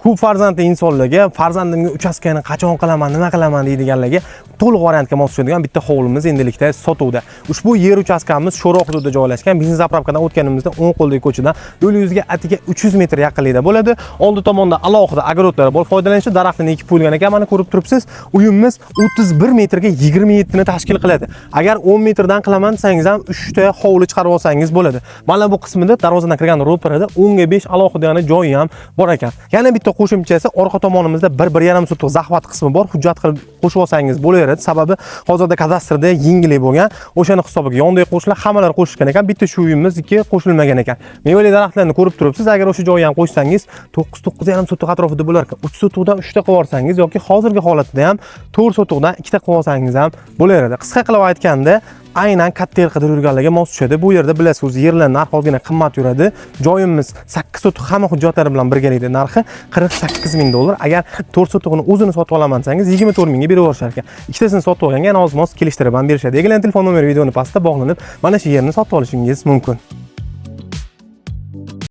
ko'p farzandli insonlarga farzandimga uchastkani qachon qilaman, nima qilaman deydiganlarga to'liq variantga mos tushadigan bitta hovlimiz endilikda sotuvda. Ushbu yer uchastkamiz Sho'roq hududida joylashgan. Benzin zapravkadan o'tganimizda o'ng qo'ldagi ko'chadan yo'l yuziga atiga 300 metr yaqinlikda bo'ladi. Oldi tomonda alohida огородlar bor, foydalanishda daraxtlarni ekib qo'yilgan ekan. Mana ko'rib turibsiz, uyimiz 31 metrga 27 ni tashkil qiladi. Agar 10 metrdan qilaman desangiz ham 3 ta hovli chiqarib olsangiz bo'ladi. Mana bu qismida darvozadan kirgan ro'parada 10 ga 5 alohida yana joyi ham bor ekan. Yana bitta qo'shimchasi orqa tomonimizda 1-1,5 sotix zahvat qismi bor. Hujjat qilib qo'shib olsangiz bo'laveradi. Sababi hozirda kadastrda yengillik bo'lgan. O'shani hisobiga yondagi qo'shlar hammalar qo'shishgan ekan. Bitta shu uyimizniki qo'shilmagan ekan. Mevali daraxtlarni ko'rib turibsiz. Agar o'sha joyni ham qo'shsangiz 9-9,5 sotix atrofida bo'lar ekan. 3 sotixdan 3 ta qilib olsangiz yoki hozirgi holatda ham 4 sotixdan 2 ta qilib olsangiz ham bo'laveradi. Qisqa qilib aytganda, aynan katta yer qidirib yurganlarga mos tushadi. Bu yerda bilasiz, o'zi yerlar narxi ozgina qimmat yuradi. Joyimiz 8 sotix hamma hujjatlari bilan birgalikda narxi 48 ming dollar. Agar 4 sotixni o'zini sotib olaman desangiz 24 mingga berib yuborishar ekan. Ikkitasini sotib olganga yana oz-moz kelishtirib ham berishadi. Egalarning telefon nomeri videoni pastda bog'lanib, mana shu yerni sotib olishingiz mumkin.